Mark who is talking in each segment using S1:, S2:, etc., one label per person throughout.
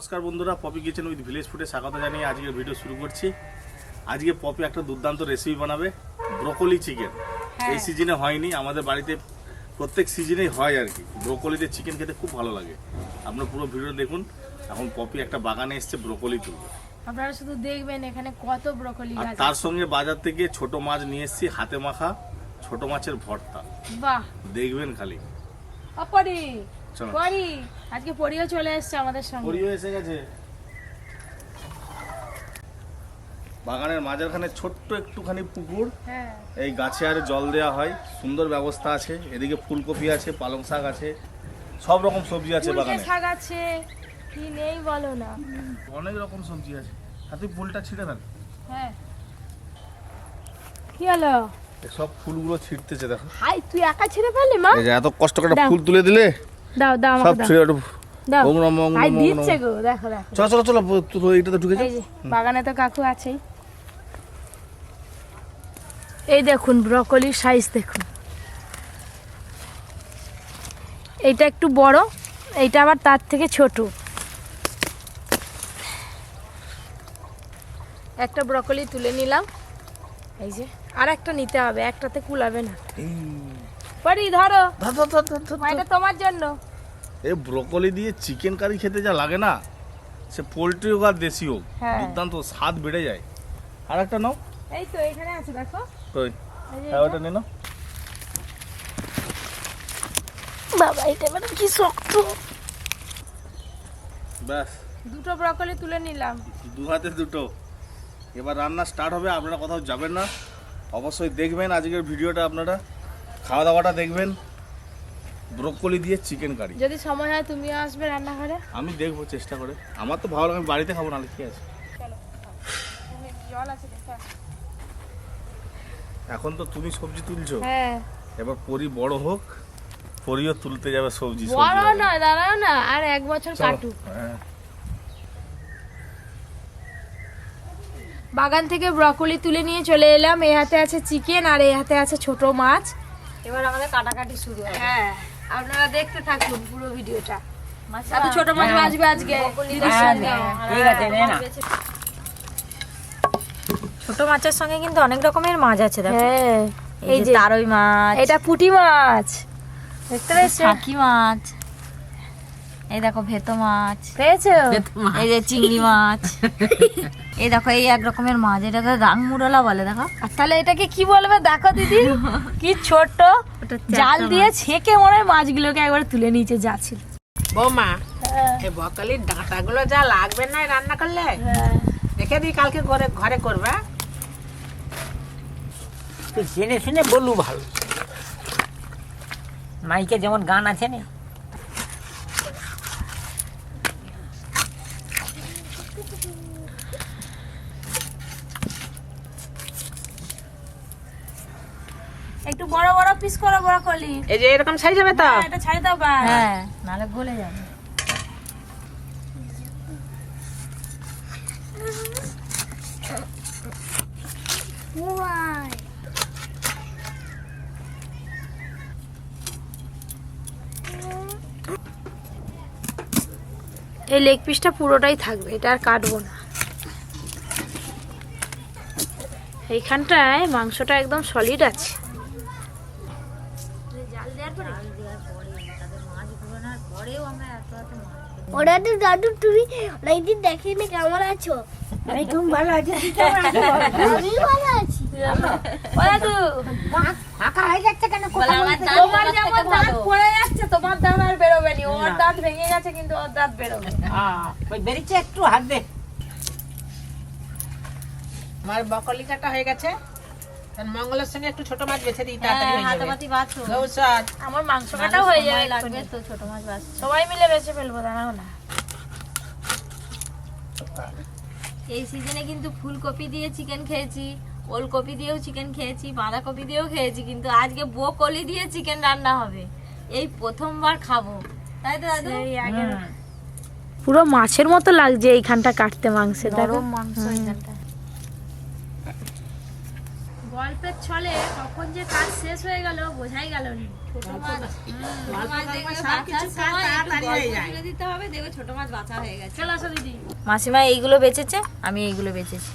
S1: নমস্কার বন্ধুরা, poppy kitchen with village ফুডে স্বাগত জানিয়ে আজকের ভিডিও শুরু করছি। আজকে পপি একটা দুর্দান্ত রেসিপি বানাবে, ব্রোকলি চিকেন। এই সিজনে হয়নি, আমাদের বাড়িতে প্রত্যেক সিজনেই হয় আর কি। ব্রোকলিতে চিকেন খেতে খুব ভালো লাগে। আপনারা পুরো ভিডিও দেখুন। এখন পপি একটা বাগানে এসছে ব্রোকলি তুলবে।
S2: আপনারা শুধু দেখবেন এখানে কত ব্রোকলি গাছ,
S1: তার সঙ্গে বাজার থেকে ছোট মাছ নিয়ে এসেছি, হাতে মাখা ছোট মাছের ভর্তা।
S2: বাহ,
S1: দেখবেন খালি।
S2: অপরি পরি আজকে পরিও চলে এসেছে আমাদের সঙ্গে।
S1: পরিও এসে গেছে। বাগানের মাঝখানে ছোট্ট একটুখানি পুকুর, এই গাছে আর জল দেওয়া হয়, সুন্দর ব্যবস্থা আছে। এদিকে ফুলকপি আছে, পালং শাক আছে, সব রকম সবজি আছে বাগানে।
S2: শাক আছে, কি নেই বলো না,
S1: অনেক রকম সবজি আছে। আর তুই ফুলটা ছিঁড়ে না।
S2: হ্যাঁ, কি হলো?
S1: সব ফুলগুলো ছিঁড়তেছে, দেখো।
S2: হাই, তুই একা ছিঁড়ে ফেললি মা?
S1: এই যে এত কষ্ট করে ফুল তুলে দিলে,
S2: দাও দাও
S1: সব
S2: আমাকে
S1: ছিঁড়ে
S2: দাও।
S1: ওম নম ওম
S2: হাই
S1: নম।
S2: দিচ্ছে গো, দেখো দেখো।
S1: চলো চলো চলো, তো এইটা তো ঢুকে যাও।
S2: এই যে বাগানে তো কাকু আছেই। এই দেখুন ব্রোকলির সাইজ দেখুন, এইটা একটু বড়, এইটা আবার তার থেকে ছোট। একটা ব্রোকলি তুলে নিলাম, এই যে আর একটা নিতে হবে, একটাতে কুলাবে না। পরি ধরো, এটা তোমার জন্য।
S1: এই ব্রোকলি দিয়ে চিকেন কারি খেতে যা লাগে না, সে পোলট্রি হোক আর দেশি হোক, দুর্দান্ত স্বাদ বেড়ে যায়। আর একটা নাও,
S2: এই তো এখানে আছে দেখো।
S1: কই? হ্যাঁ, ওটা নিয়ে নাও।
S2: বাবা, এটা মানে কি শক্ত।
S1: ব্যাস,
S2: দুটো ব্রোকলি তুলে নিলাম,
S1: দু হাতে দুটো। এবার রান্না স্টার্ট হবে। আপনারা কোথাও যাবেন না, অবশ্যই দেখবেন আজকের ভিডিওটা। আপনারা খাওয়া দাওয়াটা দেখবেন, ব্রোকলি দিয়ে চিকেন কারি।
S2: যদি সময় হয় তুমিও আসবে রান্নাঘরে।
S1: আমি দেখবো চেষ্টা করে। আমার তো ভালো লাগে, আমি বাড়িতে খাবো, নাহলে কি আছে।
S2: জল আছে দেখো।
S1: এখন তো তুমি সবজি তুলছো,
S2: হ্যাঁ,
S1: এবার পরি বড় হোক, পরিও তুলতে যাবে সবজি।
S2: বড় নয়, দাঁড়াও না, আর 1 বছর কাটুক।
S1: হ্যাঁ,
S2: বাগান থেকে ব্রোকলি তুলে নিয়ে চলে এলাম। এই হাতে আছে চিকেন আর এই হাতে আছে ছোট মাছ। এবার আমাদের কাটাকাটি শুরু হবে। হ্যাঁ, আপনারা দেখতে থাকুন পুরো ভিডিওটা। এত ছোট মাছ বাজবে আজকে।
S3: ছোট মাছের সঙ্গে কিন্তু অনেক রকমের মাছ আছে, দেখো।
S2: হ্যাঁ,
S3: এই যে তারই মাছ,
S2: এটা পুঁটি মাছ, দেখতে পেয়েছো?
S3: কাকি মাছ, এই দেখো ভেতো মাছ
S2: পেয়েছো?
S3: এই যে চিংড়ি মাছ, এই দেখো এই এক রকমের মাছ, এটাকে রাংমুরলা বলে, দেখো।
S2: আর তাহলে এটাকে কি বলবে দেখো দিদি, কি ছোট। জাল দিয়ে ছেঁকে মনে হয় মাছগুলোকে একবার তুলে নিচে যাচ্ছিল।
S4: বৌমা, এই ব্রোকলির ডাঁটাগুলো যা লাগবে না রান্না করলে, রেখে দিই, কালকে করে ঘরে করবে। তুই জেনে শুনে বললু ভালো। মাইকে যেমন গান আছে না,
S2: একটু বড় বড় পিস করো ব্রোকলি।
S4: এই যে এরকম সাইজ হবে তো।
S2: এটা ছাড়ি দাও বা।
S3: হ্যাঁ, নালে গলে যাবে।
S2: এই লেগ পিসটা পুরোটাই থাকবে, এটা আর কাটবো না। এইখানটায় মাংসটা একদম সলিড আছে।
S5: ওরা তো দাদু, তুমি অনেকদিন দেখিনি, কেমন আছো?
S3: আমি খুব ভালো আছি।
S5: আমি ভালো আছি।
S3: ফাঁকা হয়ে যাচ্ছে কেন?
S2: তোমার যেমন দাঁত পড়ে যাচ্ছে, তোমার দাঁত আর বেরোবে নি। ওর দাঁত ভেঙে গেছে, কিন্তু ওর দাঁত বেরোবে।
S4: ওই বেরিয়েছে, একটু হাত দে। আমার ব্রোকলি কাটা হয়ে গেছে, মঙ্গলের সঙ্গে একটু ছোট মাছ বেছে দিই, তাড়াতাড়ি হয়ে যাবে।
S3: হাতাপাতি বাছো,
S4: গৌসাদ,
S2: আমার মাংস কাটাও হয়ে যাবে,
S3: লাগবে তো ছোট মাছ বাছ।
S2: সবাই মিলে বেছে ফেলবো, দাঁড়াও না।
S3: এই সিজনে কিন্তু ফুলকপি দিয়ে চিকেন খেয়েছি, ওলকপি দিয়েও চিকেন খেয়েছি, বাঁধাকপি দিয়েও খেয়েছি, কিন্তু আজকে ব্রোকলি দিয়ে চিকেন রান্না হবে। এই প্রথমবার খাবো, তাই তো দাদু?
S2: পুরো মাছের মতো লাগছে এইখানটা কাটতে, মাংসের
S3: নরম মাংস এইখানটা।
S2: গল্পের ছলে কখন যে কাজ শেষ হয়ে গেল বোঝাই গেল না।
S3: ছোট মাছ দেখবে
S4: সব
S3: বাঁচার
S4: কিছু কাজ
S3: সময় একটু
S4: তাড়াতাড়ি হয়ে
S3: গল্প
S4: যায়।
S3: তুলে দিতে হবে, দেখবে ছোট মাছ বাঁচা হয়ে গেছে।
S2: চলো আসো দিদি।
S3: মাসিমা এইগুলো বেচেছে, আমি এইগুলো বেচেছি।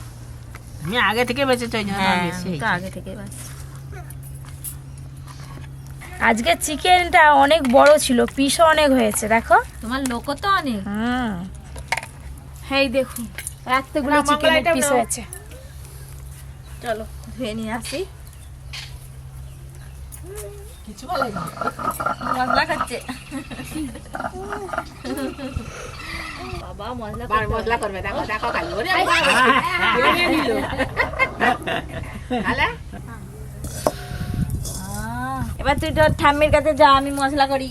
S4: আমি আগে থেকে বেঁচে চাই না
S3: হ্যাঁ
S4: বেশি
S3: তো আগে থেকে বাস।
S2: আজকে চিকেনটা অনেক বড় ছিল, পিসও অনেক হয়েছে দেখো।
S3: তোমার লোকও তো অনেক।
S2: এই দেখুন এতগুলো
S4: না,
S2: চিকেনের
S4: মঙ্গলাইটা
S2: পিস
S4: নাও।
S2: হয়েছে।
S3: চলো ধুয়ে নিয়ে আসি।
S4: কিছু বলে না।
S3: মশলা খাচ্ছে বাবা, মশলা
S4: বার
S3: করতে
S4: মশলা
S3: হবে।
S4: করবে, দেখো দেখো খালি ওরে নিল তাহলে
S3: এবার তুই তোর ঠাম্মির কাছে যা, আমি মশলা করি।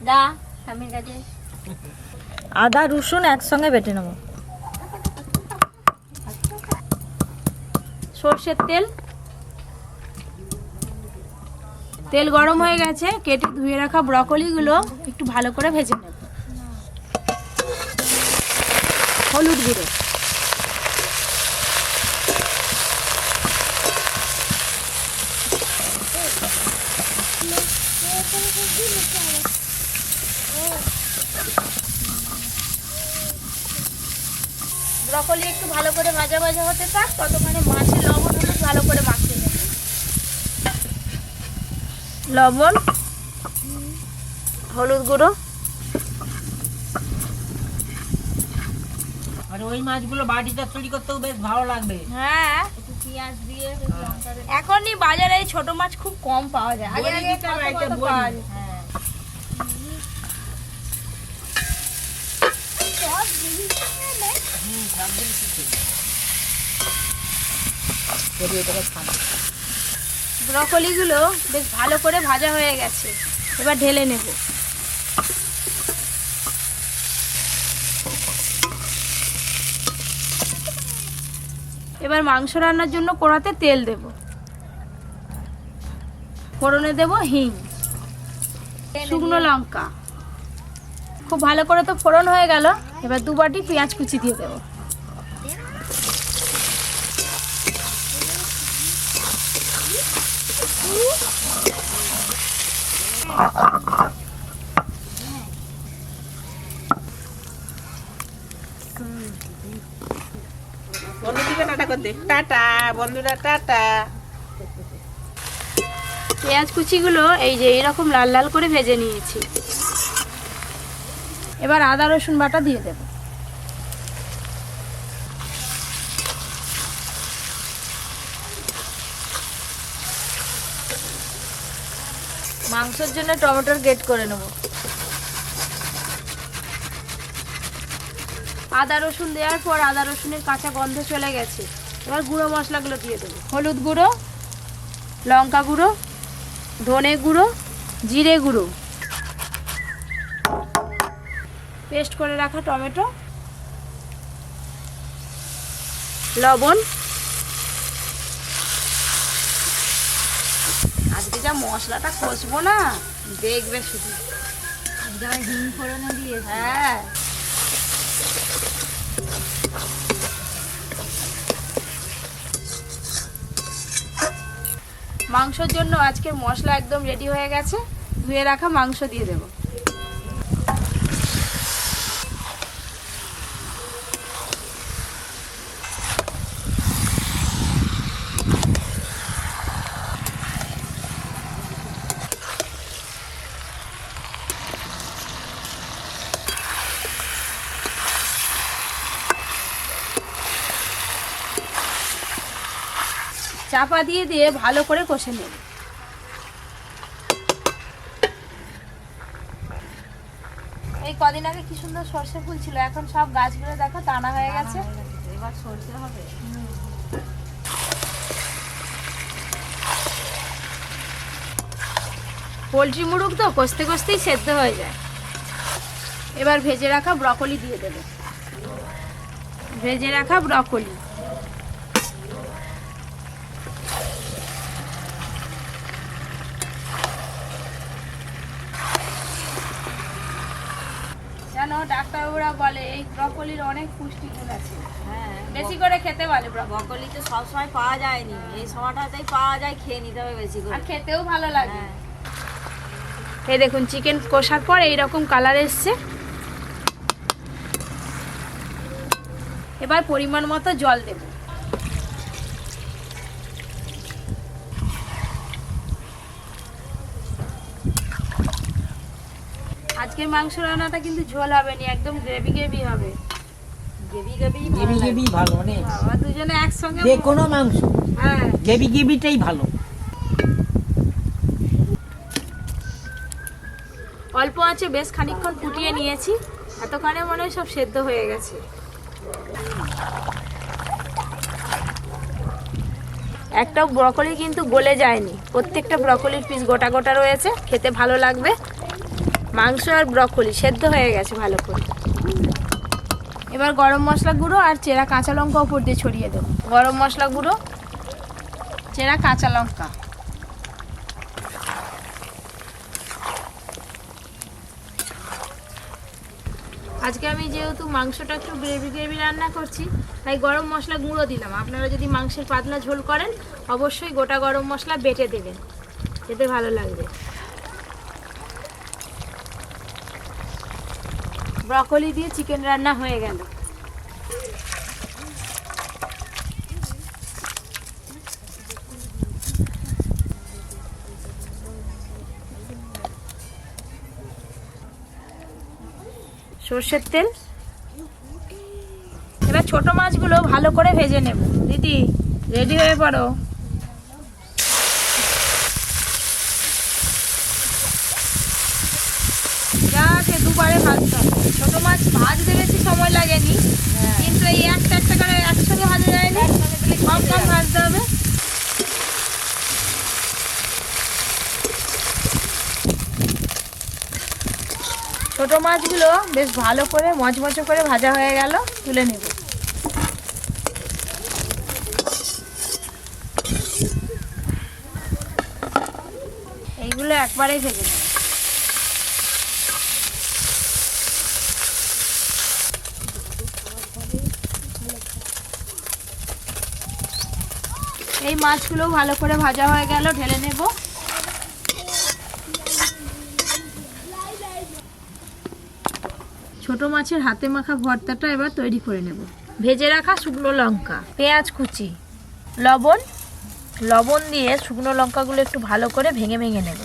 S3: যা ঠাম্মির কাছে। আদা রসুন একসঙ্গে বেটে নেবো।
S2: সর্ষের তেল, তেল গরম হয়ে গেছে, কেটে ধুয়ে রাখা ব্রকলিগুলো একটু ভালো করে ভেজে নেব। হলুদ গুঁড়ো, ব্রকলি একটু ভালো করে ভাজা ভাজা হতে থাক, ততক্ষণে মাছের লবণ হলুদ ভালো করে মাখিয়ে নেব। লবণ, হলুদ গুঁড়ো,
S4: আর ওই মাছগুলো বাড়িতে তৈরি করতেও বেশ ভালো লাগবে।
S2: হ্যাঁ
S3: একটু পেঁয়াজ দিয়ে একটু লঙ্কা দিয়ে।
S2: এখনই বাজারে এই ছোট মাছ খুব কম পাওয়া যায়, আগে
S4: বড়ি
S2: আগে
S4: দিতে হবে,
S2: কত
S4: এটা
S2: কত
S4: বড়ি।
S2: পাওয়া যায়।
S3: হ্যাঁ
S2: ব্রকলিগুলো বেশ ভালো করে ভাজা হয়ে গেছে, এবার ঢেলে নেব। এবার মাংস রান্নার জন্য কড়াতে তেল দেব, ফোড়নে দেব হিং, শুকনো লঙ্কা। খুব ভালো করে তো ফোড়ন হয়ে গেল, এবার 2 বাটি পেঁয়াজ কুচি দিয়ে দেবো।
S4: বন্ধুদিকে টাটা করতে, টাটা বন্ধুরা, টাটা।
S2: পেঁয়াজ কুচিগুলো এই যে এরকম লাল লাল করে ভেজে নিয়েছি, এবার আদা রসুন বাটা দিয়ে দেব।
S3: মাংসের জন্য টমেটোর গ্রেট করে নেবো।
S2: আদা রসুন দেওয়ার পর আদা রসুনের কাঁচা গন্ধ চলে গেছে, এবার গুঁড়ো মশলাগুলো দিয়ে দেবো। হলুদ গুঁড়ো, লঙ্কা গুঁড়ো, ধনে গুঁড়ো, জিরে গুঁড়ো, পেস্ট করে রাখা টমেটো, লবণ। আজকে যা মশলাটা কষবো না, দেখবে শুধু।
S3: একদম হিং ফোড়নে দিয়েছি।
S2: হ্যাঁ মাংসের জন্য আজকের মশলা একদম রেডি হয়ে গেছে, ধুয়ে রাখা মাংস দিয়ে দেব। চাপা দিয়ে দিয়ে ভালো করে কষে নেব। এই কদিন আগে কি সুন্দর সর্ষে ফুল ছিল, এখন সব গাছগুলো দেখো টানা হয়ে গেছে।
S3: এবার সরষে হবে।
S2: পোলট্রি মুরগ তো কষতে কষতেই সেদ্ধ হয়ে যায়। এবার ভেজে রাখা ব্রকলি দিয়ে দেব। ভেজে রাখা ব্রকলি, জানো ডাক্তারবাবুরা বলে এই ব্রকলির অনেক পুষ্টিগুণ আছে,
S3: হ্যাঁ
S2: বেশি করে খেতে বলে ব্রকলি।
S3: ব্রকলি তো সবসময় পাওয়া যায়নি, এই সময়টাতেই পাওয়া যায়, খেয়ে নিতে হবে বেশি করে।
S2: আর খেতেও ভালো লাগে।
S3: হ্যাঁ
S2: এই দেখুন চিকেন কষার পর এইরকম কালার এসছে। এবার পরিমাণ মতো জল দেব। আজকের মাংস রান্নাটা কিন্তু ঝোল হবে না, একদম গ্রেভি গ্রেভি হবে।
S4: গ্রেভি ভালো অনেক,
S2: বাবা দুজনে একসঙ্গে
S4: যে কোনো মাংস
S2: হ্যাঁ
S4: গ্রেভিটাই ভালো।
S2: অল্প আছে বেশ খানিকক্ষণ ফুটিয়ে নিয়েছি, এতক্ষণে মনে হয় সব সেদ্ধ হয়ে গেছে। একটাও ব্রকলি কিন্তু গলে যায়নি, প্রত্যেকটা ব্রকলির পিস গোটা গোটা রয়েছে, খেতে ভালো লাগবে। মাংস আর ব্রকলি সেদ্ধ হয়ে গেছে ভালো করে। এবার গরম মশলা গুঁড়ো আর চেরা কাঁচা লঙ্কা উপর দিয়ে ছড়িয়ে দেবো। গরম মশলা গুঁড়ো, চেরা কাঁচা লঙ্কা, আজকে আমি যেহেতু মাংসটা একটু গ্রেভি গ্রেভি রান্না করছি তাই গরম মশলা গুঁড়ো দিলাম। আপনারা যদি মাংসের পাতলা ঝোল করেন অবশ্যই গোটা গরম মশলা বেটে দেবেন, খেতে ভালো লাগবে। ব্রকলি দিয়ে চিকেন রান্না হয়ে গেল। সর্ষের তেল, এবার ছোট মাছগুলো ভালো করে ভেজে নেব। দিদি রেডি হয়ে পড়ো। যা আছে দুবারে ভাজতে হবে। ছোট মাছ ভাজতে বেশি সময় লাগেনি, কিন্তু এই একটা একটা করে একসঙ্গে ভাজা যায়নি, কম কম ভাজতে হবে। ছোট মাছগুলো বেশ ভালো করে মচমচে করে ভাজা হয়ে গেল, তুলে নেব। এইগুলো একবারেই ভেজে নেব। এই মাছগুলো ভালো করে ভাজা হয়ে গেল, ঢেলে নেব। ছোট মাছের হাতে মাখা ভর্তাটা এবার তৈরি করে নেব। ভেজে রাখা শুকনো লঙ্কা, পেঁয়াজ কুচি, লবণ দিয়ে শুকনো লঙ্কাগুলো একটু ভালো করে ভেঙে ভেঙে নেব।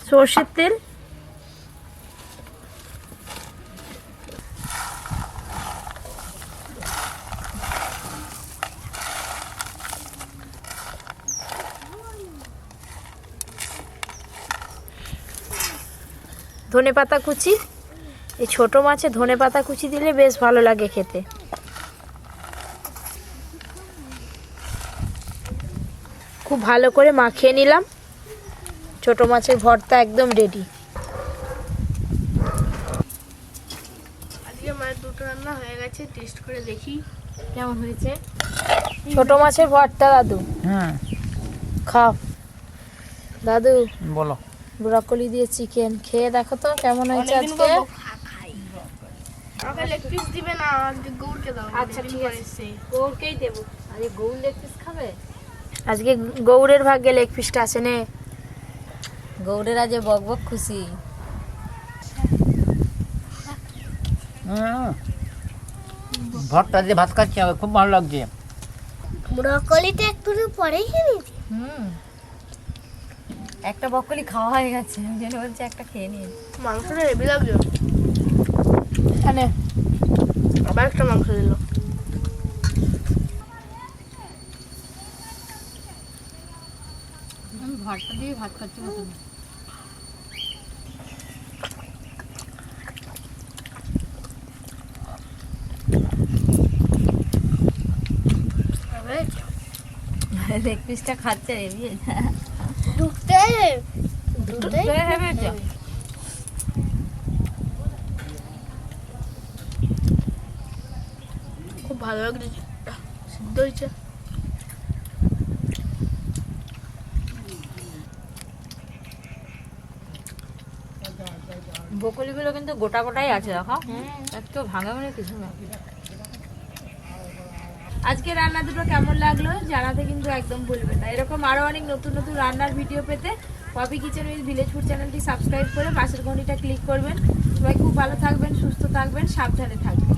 S2: সর্ষের তেল, ধনেপাতা কুচি। এই ছোট মাছে ধনেপাতা কুচি দিলে বেশ ভালো লাগে খেতে। খুব ভালো করে মাখিয়ে নিলাম। ছোট মাছের ভর্তা একদম রেডি।
S5: আজকে মাছ দুটো রান্না হয়ে গেছে, টেস্ট করে দেখি
S2: কেমন হয়েছে। ছোট মাছের ভর্তা দাদু,
S4: হ্যাঁ
S2: খাও দাদু।
S4: বলো।
S2: ব্রকলি দিয়ে চিকেন খেয়ে দেখো তো কেমন হয়েছে আজকে।
S5: আমাকে লেগ পিস দিবে না, আজকে গৌরকে দাও।
S2: আচ্ছা ঠিক আছে, গৌরকেই দেবো। আরে গৌর লেগ পিস খাবে? আজকে গৌরের ভাগ্যে লেগ পিসটা আছে নে।
S3: গৌড়ের আজ বক খুশি।
S4: ভর্তা দিয়ে ভাত খাচ্ছি, খুব ভালো লাগছে।
S5: ব্রকলিটা একটু পরেই খেয়েছি।
S3: একটা বকলি খাওয়া হয়ে গেছে, যেন বলছে একটা খেয়ে নিয়ে।
S5: মাংসটা হেভি লাগছে।
S2: এখানে
S5: আবার একটা মাংস দিল।
S3: আমি ভর্তা দিয়ে ভাত খাচ্ছি মতন। লেগ পিসটা খাচ্ছে
S5: ঢুকতে খুব ভালো লাগছে, সিদ্ধ হয়েছে।
S3: বকলিগুলো কিন্তু গোটা গোটাই আছে, দেখো একটু ভাঙা মানে কিছু না।
S2: আজকে রান্না দুটো কেমন লাগলো জানাতে কিন্তু একদম ভুলবেন না। এরকম আরো অনেক নতুন নতুন রান্নার ভিডিও পেতে Popy kitchen with village food চ্যানেলটি সাবস্ক্রাইব করে পাশের ঘন্টিটা ক্লিক করবেন। সবাই খুব ভালো থাকবেন, সুস্থ থাকবেন, সাবধানে থাকবেন।